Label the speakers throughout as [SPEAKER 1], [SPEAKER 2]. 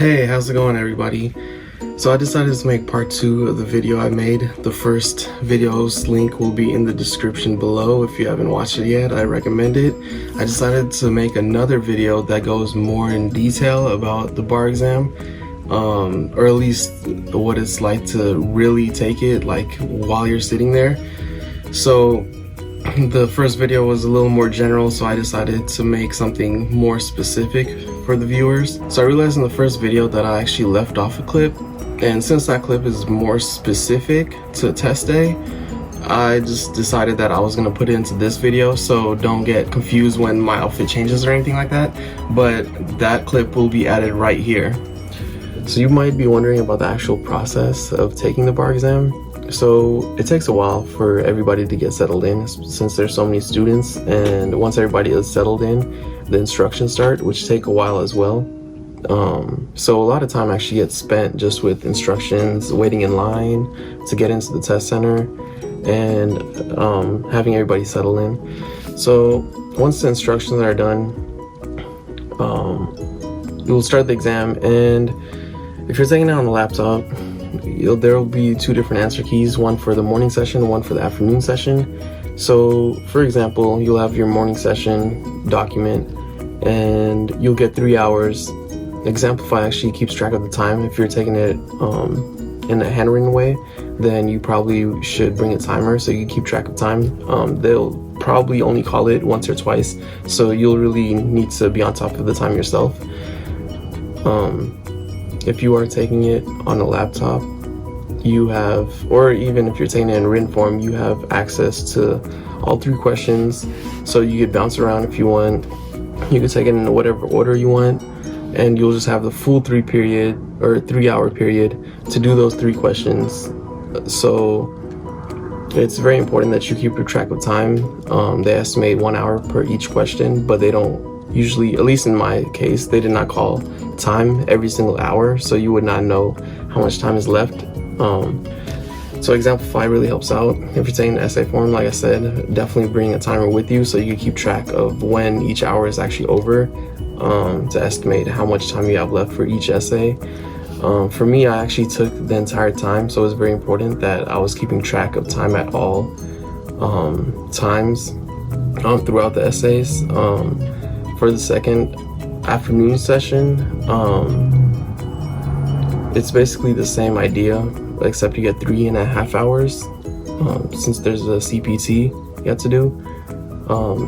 [SPEAKER 1] Hey, how's it going, everybody? So I decided to make part 2 of the video I made. The first video's link will be in the description below. If you haven't watched it yet, I recommend it. I decided to make another video that goes more in detail about the bar exam, or at least what it's like to really take it, like while you're sitting there. So the first video was a little more general, so I decided to make something more specific for the viewers. So I realized in the first video that I actually left off a clip, and since that clip is more specific to test day, I just decided that I was gonna put it into this video, so don't get confused when my outfit changes or anything like that. But that clip will be added right here. So you might be wondering about the actual process of taking the bar exam. So it takes a while for everybody to get settled in since there's so many students, and once everybody is settled in, the instructions start, which take a while as well. So a lot of time actually gets spent just with instructions, waiting in line to get into the test center, and having everybody settle in. So once the instructions are done, you will start the exam, and if you're taking it on the laptop, there will be 2 different answer keys, one for the morning session, one for the afternoon session. So for example, you'll have your morning session document and you'll get 3 hours. Exemplify actually keeps track of the time. If you're taking it in a handwritten way, then you probably should bring a timer so you keep track of time. They'll probably only call it once or twice, so you'll really need to be on top of the time yourself. If you are taking it on a laptop, you have, or even if you're taking it in written form, you have access to all 3 questions. So you could bounce around if you want. You could take it in whatever order you want, and you'll just have the full 3-hour period to do those 3 questions. So it's very important that you keep your track of time. They estimate 1 hour per each question, but they don't usually, at least in my case, they did not call time every single hour, so you would not know how much time is left. So Exemplify really helps out. If you're taking the essay form, like I said, definitely bring a timer with you so you can keep track of when each hour is actually over, to estimate how much time you have left for each essay. For me, I actually took the entire time, so it's very important that I was keeping track of time at all times throughout the essays. For the second afternoon session, it's basically the same idea, except you get 3.5 hours, since there's a CPT you have to do,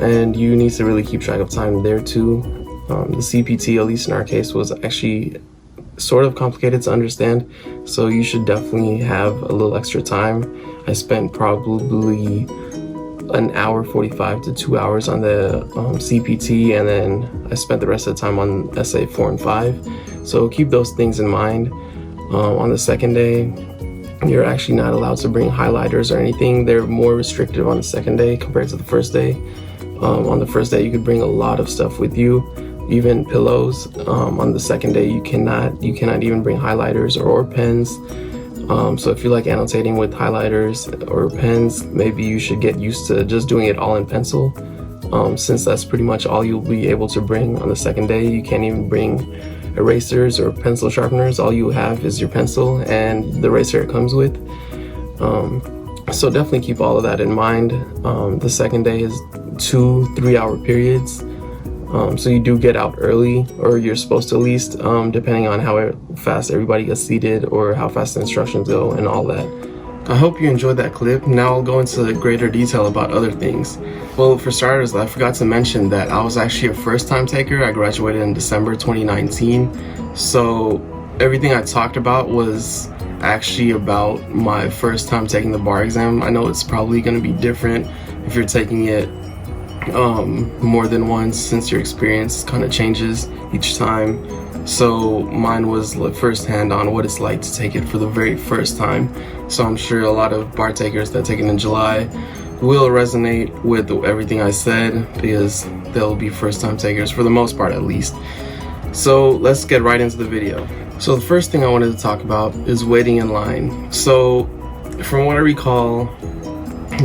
[SPEAKER 1] and you need to really keep track of time there too. The CPT, at least in our case, was actually sort of complicated to understand, so you should definitely have a little extra time. I spent probably 1:45 to 2 hours on the CPT, and then I spent the rest of the time on essay 4 and 5. So keep those things in mind. On the second day, you're actually not allowed to bring highlighters or anything. They're more restrictive on the second day compared to the first day. On the first day, you could bring a lot of stuff with you, even pillows. On the second day, you cannot even bring highlighters or pens. So if you like annotating with highlighters or pens, maybe you should get used to just doing it all in pencil, since that's pretty much all you'll be able to bring on the second day. You can't even bring erasers or pencil sharpeners. All you have is your pencil and the eraser it comes with. So definitely keep all of that in mind. The second day is 2 3-hour periods. So you do get out early, or you're supposed to at least, depending on how fast everybody gets seated or how fast the instructions go and all that. I hope you enjoyed that clip. Now I'll go into greater detail about other things. Well, for starters, I forgot to mention that I was actually a first-time taker. I graduated in December 2019. So everything I talked about was actually about my first time taking the bar exam. I know it's probably going to be different if you're taking it more than once, since your experience kind of changes each time. So mine was like firsthand on what it's like to take it for the very first time. So I'm sure a lot of bar takers that take it in July will resonate with everything I said, because they'll be first time takers for the most part, at least. So let's get right into the video. So the first thing I wanted to talk about is waiting in line. So from what I recall,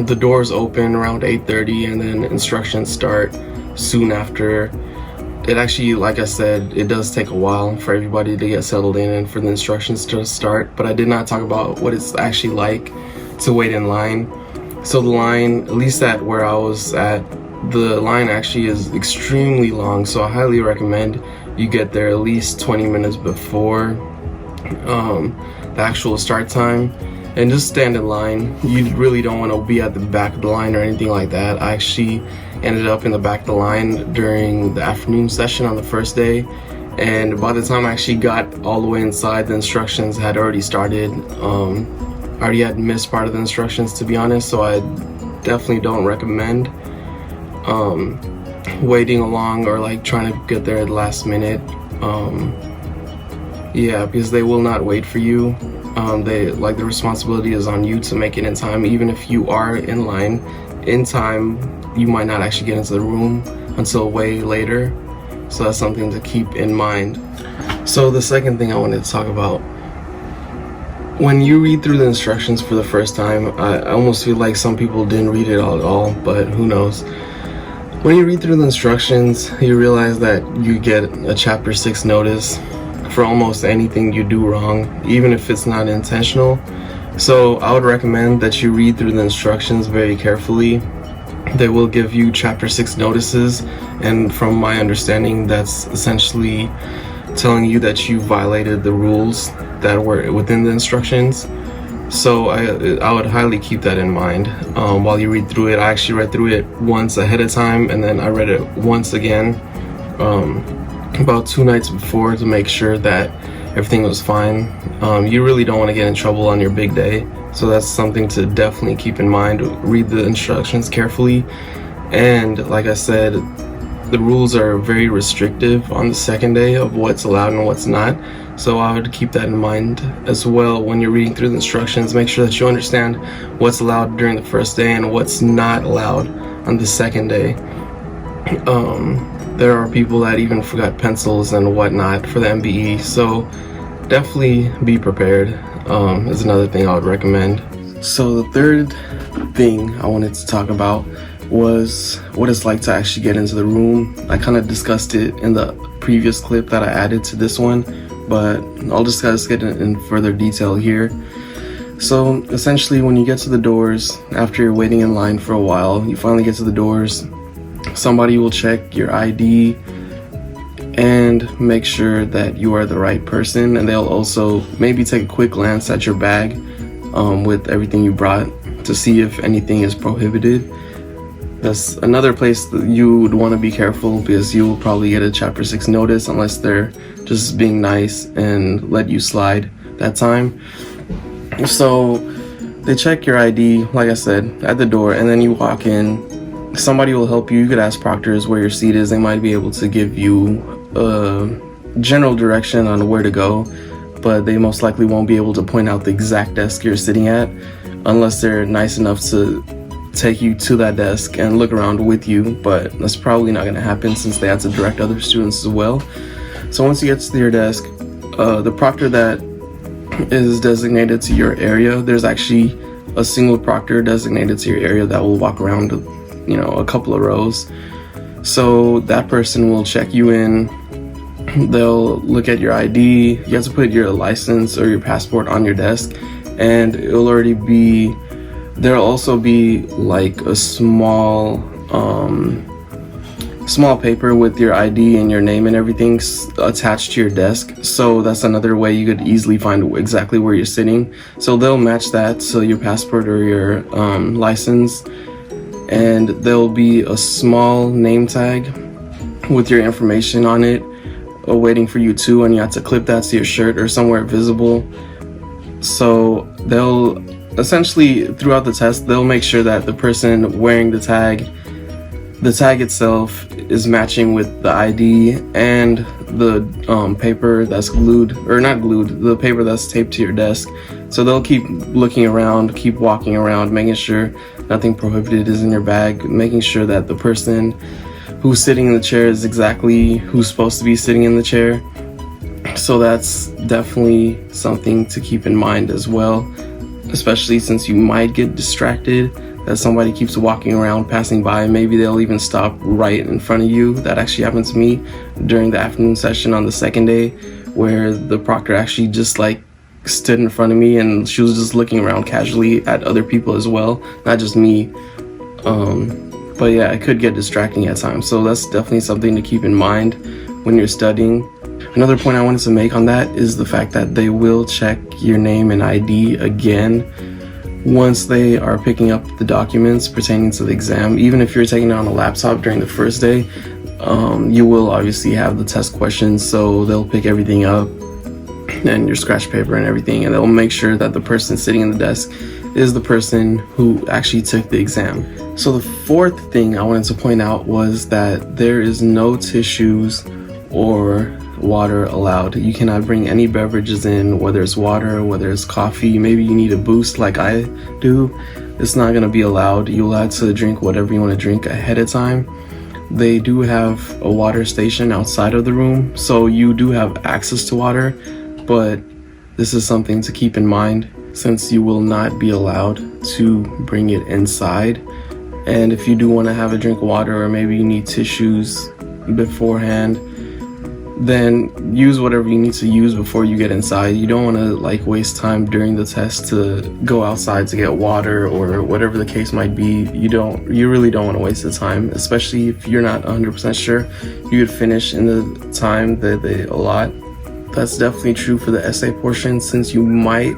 [SPEAKER 1] the doors open around 8:30 and then instructions start soon after. it actually, like I said, it does take a while for everybody to get settled in and for the instructions to start, but I did not talk about what it's actually like to wait in line. So the line, at least at where I was at, the line actually is extremely long, so I highly recommend you get there at least 20 minutes before the actual start time, and just stand in line. You really don't want to be at the back of the line or anything like that. I actually ended up in the back of the line during the afternoon session on the first day, and by the time I actually got all the way inside, the instructions had already started. I already had missed part of the instructions, to be honest, so I definitely don't recommend waiting along or like trying to get there at the last minute. Yeah, because they will not wait for you. The responsibility is on you to make it in time. Even if you are in line in time, you might not actually get into the room until way later. So that's something to keep in mind. So the second thing I wanted to talk about, when you read through the instructions for the first time, I almost feel like some people didn't read it all at all, but who knows. When you read through the instructions, you realize that you get a chapter 6 notice for almost anything you do wrong, even if it's not intentional. So I would recommend that you read through the instructions very carefully. They will give you chapter 6 notices, and from my understanding, that's essentially telling you that you violated the rules that were within the instructions. So I would highly keep that in mind while you read through it. I actually read through it once ahead of time, and then I read it once again about 2 nights before to make sure that everything was fine. You really don't want to get in trouble on your big day, so that's something to definitely keep in mind. Read the instructions carefully, and like I said, the rules are very restrictive on the second day of what's allowed and what's not. So I would keep that in mind as well when you're reading through the instructions. Make sure that you understand what's allowed during the first day and what's not allowed on the second day. There are people that even forgot pencils and whatnot for the MBE, so definitely be prepared is another thing I would recommend. So the third thing I wanted to talk about was what it's like to actually get into the room. I kind of discussed it in the previous clip that I added to this one, but I'll discuss it in further detail here. So essentially, when you get to the doors, after you're waiting in line for a while, you finally get to the doors, somebody will check your ID and make sure that you are the right person, and they'll also maybe take a quick glance at your bag with everything you brought to see if anything is prohibited. That's another place that you would want to be careful, because you will probably get a chapter 6 notice unless they're just being nice and let you slide that time. So they check your ID, like I said, at the door, and then you walk in. Somebody will help you. You could ask proctors where your seat is. They might be able to give you a general direction on where to go, but they most likely won't be able to point out the exact desk you're sitting at unless they're nice enough to take you to that desk and look around with you, but that's probably not going to happen since they have to direct other students as well. So once you get to your desk, the proctor that is designated to your area, there's actually a single proctor designated to your area that will walk around, a couple of rows. So that person will check you in. They'll look at your ID. You have to put your license or your passport on your desk, and there'll also be like a small paper with your ID and your name and everything attached to your desk. So that's another way you could easily find exactly where you're sitting. So they'll match that to your passport or your license, and there'll be a small name tag with your information on it waiting for you too, and you have to clip that to your shirt or somewhere visible. So they'll essentially, throughout the test, they'll make sure that the person wearing the tag itself is matching with the ID and the paper that's the paper that's taped to your desk. So they'll keep looking around, keep walking around, making sure nothing prohibited is in your bag, making sure that the person who's sitting in the chair is exactly who's supposed to be sitting in the chair. So that's definitely something to keep in mind as well, especially since you might get distracted. that somebody keeps walking around, passing by. Maybe they'll even stop right in front of you. That actually happened to me during the afternoon session on the second day, where the proctor actually just like stood in front of me, and she was just looking around casually at other people as well, not just me. But yeah, it could get distracting at times, so that's definitely something to keep in mind when you're studying. Another point I wanted to make on that is the fact that they will check your name and ID again once they are picking up the documents pertaining to the exam. Even if you're taking it on a laptop during the first day, you will obviously have the test questions, so they'll pick everything up and your scratch paper and everything, and they'll make sure that the person sitting in the desk is the person who actually took the exam. So the fourth thing I wanted to point out was that there is no tissues or water allowed. You cannot bring any beverages in, whether it's water, whether it's coffee, maybe you need a boost like I do. It's not going to be allowed. You'll have to drink whatever you want to drink ahead of time. They do have a water station outside of the room, so you do have access to water, but this is something to keep in mind since you will not be allowed to bring it inside. And if you do want to have a drink of water, or maybe you need tissues beforehand, then use whatever you need to use before you get inside. You don't want to like waste time during the test to go outside to get water or whatever the case might be. You really don't want to waste the time, especially if you're not 100% sure you could finish in the time that they allot. That's definitely true for the essay portion, since you might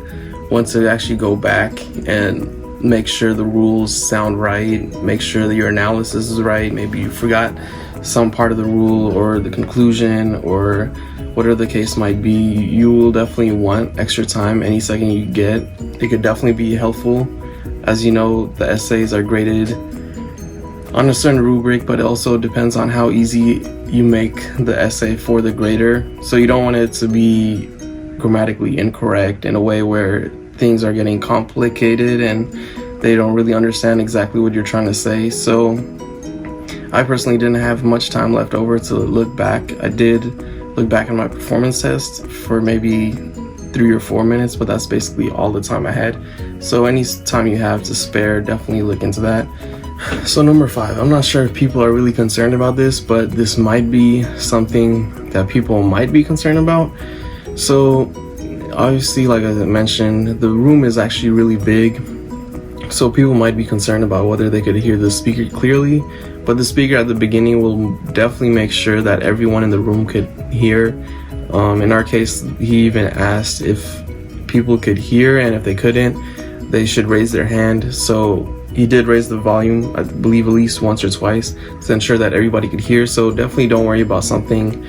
[SPEAKER 1] want to actually go back and make sure the rules sound right, make sure that your analysis is right. Maybe you forgot some part of the rule or the conclusion or whatever the case might be. You will definitely want extra time any second you get. It could definitely be helpful. As you know, the essays are graded on a certain rubric, but it also depends on how easy you make the essay for the grader. So you don't want it to be grammatically incorrect in a way where things are getting complicated and they don't really understand exactly what you're trying to say. So I personally didn't have much time left over to look back. I did look back at my performance test for maybe 3 or 4 minutes, but that's basically all the time I had. So any time you have to spare, definitely look into that. So number 5, I'm not sure if people are really concerned about this, but this might be something that people might be concerned about. So obviously, like I mentioned, the room is actually really big. So people might be concerned about whether they could hear the speaker clearly, but the speaker at the beginning will definitely make sure that everyone in the room could hear. In our case, he even asked if people could hear, and if they couldn't, they should raise their hand. So he did raise the volume, I believe at least once or twice, to ensure that everybody could hear. So definitely don't worry about something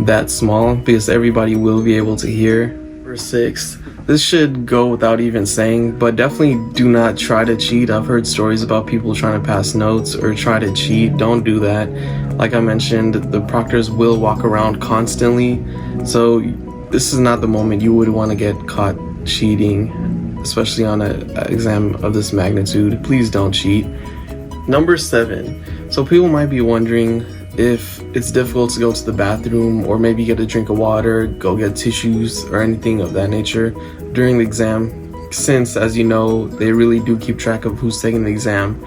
[SPEAKER 1] that small, because everybody will be able to hear. Number 6, this should go without even saying, but definitely do not try to cheat. I've heard stories about people trying to pass notes or try to cheat. Don't do that. Like I mentioned, the proctors will walk around constantly, so this is not the moment you would want to get caught cheating, especially on an exam of this magnitude. Please don't cheat. Number 7, so people might be wondering if it's difficult to go to the bathroom or maybe get a drink of water, go get tissues or anything of that nature during the exam, since, as you know, they really do keep track of who's taking the exam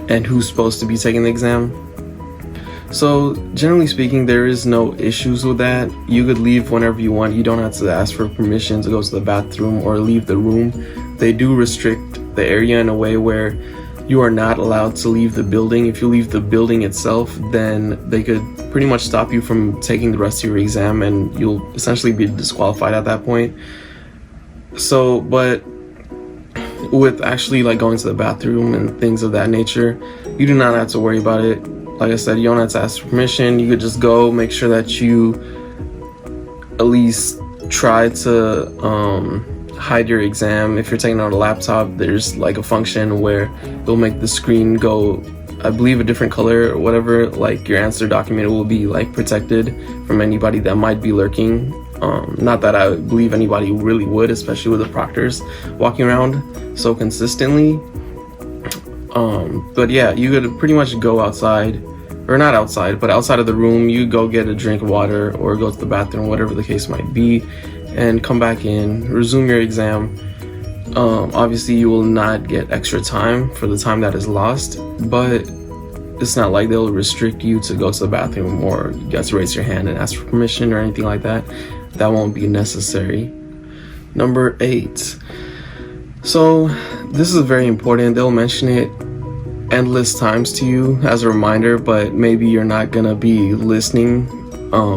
[SPEAKER 1] and who's supposed to be taking the exam. So generally speaking, there is no issues with that. You could leave whenever you want. You don't have to ask for permission to go to the bathroom or leave the room. They do restrict the area in a way where you are not allowed to leave the building. If you leave the building itself, then they could pretty much stop you from taking the rest of your exam, and you'll essentially be disqualified at that point. So, but with actually like going to the bathroom and things of that nature, you do not have to worry about it. Like I said, you don't have to ask for permission. You could just go, make sure that you at least try to hide your exam. If you're taking out a laptop, there's like a function where it'll make the screen go, I believe, a different color or whatever. Like your answer document will be like protected from anybody that might be lurking. Not that I believe anybody really would, especially with the proctors walking around so consistently. But yeah, you could pretty much go outside, or not outside, but outside of the room. You go get a drink of water or go to the bathroom, whatever the case might be, and come back in, resume your exam. Obviously you will not get extra time for the time that is lost, but it's not like they'll restrict you to go to the bathroom or you got to raise your hand and ask for permission or anything like that. That won't be necessary. Number 8. So this is very important. They'll mention it endless times to you as a reminder, but maybe you're not gonna be listening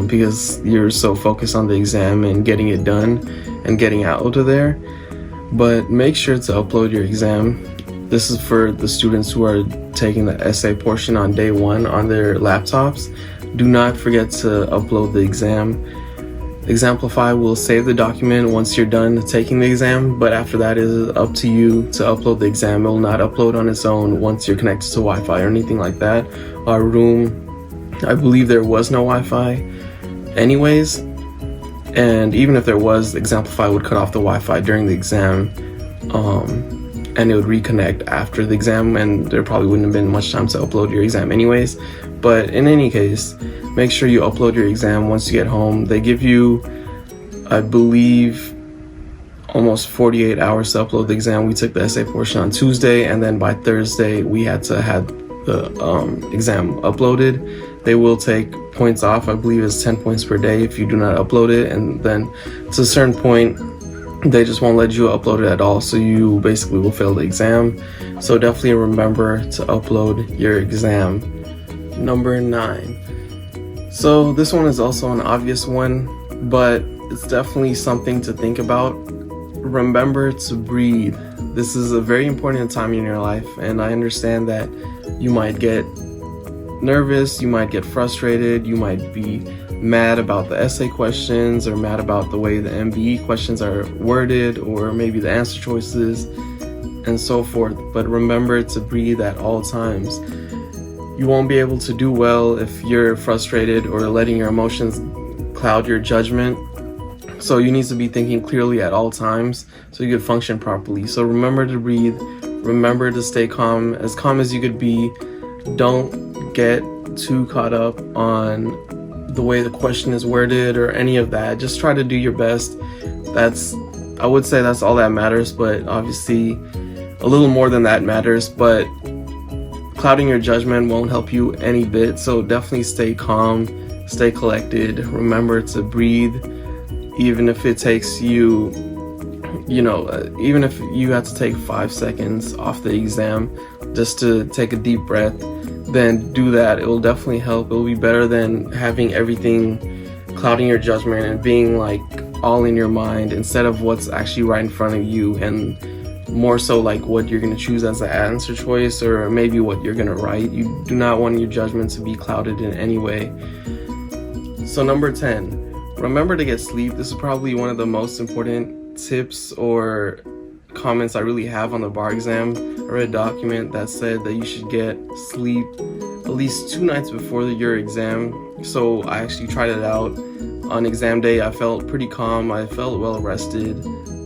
[SPEAKER 1] because you're so focused on the exam and getting it done and getting out of there. But make sure to upload your exam. This is for the students who are taking the essay portion on day 1 on their laptops. Do not forget to upload the exam. Exemplify will save the document once you're done taking the exam, but after that it is up to you to upload the exam. It will not upload on its own once you're connected to Wi-Fi or anything like that. Our room, I believe there was no Wi-Fi anyways, and even if there was, Exemplify would cut off the Wi-Fi during the exam, and it would reconnect after the exam, and there probably wouldn't have been much time to upload your exam anyways. But in any case, make sure you upload your exam once you get home. They give you, I believe, almost 48 hours to upload the exam. We took the essay portion on Tuesday, and then by Thursday we had to have the exam uploaded. They will take points off. I believe it's 10 points per day if you do not upload it, and then to a certain point they just won't let you upload it at all, so you basically will fail the exam. So definitely remember to upload your exam. Number 9. So this one is also an obvious one, but it's definitely something to think about. Remember to breathe. This is a very important time in your life, and I understand that you might get nervous, you might get frustrated, you might be mad about the essay questions or mad about the way the MBE questions are worded or maybe the answer choices and so forth. But remember to breathe at all times. You won't be able to do well if you're frustrated or letting your emotions cloud your judgment. So you need to be thinking clearly at all times so you can function properly. So remember to breathe, remember to stay calm as you could be. Don't get too caught up on the way the question is worded or any of that. Just try to do your best. I would say that's all that matters, but obviously a little more than that matters. But clouding your judgment won't help you any bit, so definitely stay calm, stay collected, remember to breathe, even if it takes you, even if you have to take 5 seconds off the exam just to take a deep breath, then do that. It will definitely help. It will be better than having everything clouding your judgment and being like all in your mind instead of what's actually right in front of you, and more so like what you're going to choose as an answer choice or maybe what you're going to write. You do not want your judgment to be clouded in any way. So number 10, remember to get sleep. This is probably one of the most important tips or comments I really have on the bar exam. I read a document that said that you should get sleep at least 2 nights before your exam. So I actually tried it out. On exam day, I felt pretty calm. I felt well rested.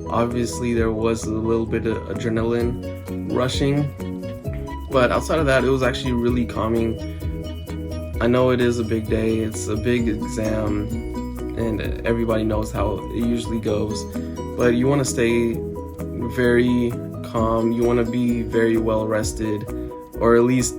[SPEAKER 1] Obviously, there was a little bit of adrenaline rushing, but outside of that, it was actually really calming. I know it is a big day. It's a big exam, and everybody knows how it usually goes. But you want to stay very calm. You want to be very well rested, or at least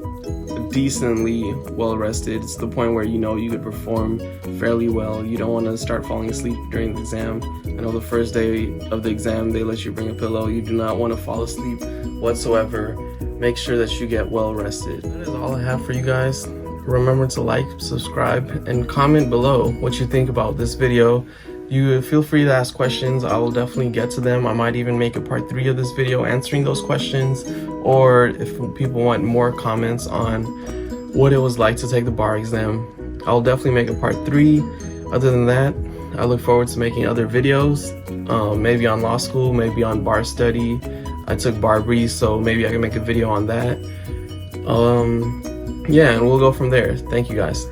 [SPEAKER 1] decently well rested. It's the point where you could perform fairly well. You don't want to start falling asleep during the exam. I know the first day of the exam they let you bring a pillow. You do not want to fall asleep whatsoever. Make sure that you get well rested. That is all I have for you guys. Remember to like, subscribe, and comment below what you think about this video. You feel free to ask questions. I will definitely get to them. I might even make a part 3 of this video answering those questions, or if people want more comments on what it was like to take the bar exam, I'll definitely make a part 3. Other than that, I look forward to making other videos, maybe on law school, maybe on bar study. I took bar breeze, so maybe I can make a video on that. Yeah, and we'll go from there. Thank you guys.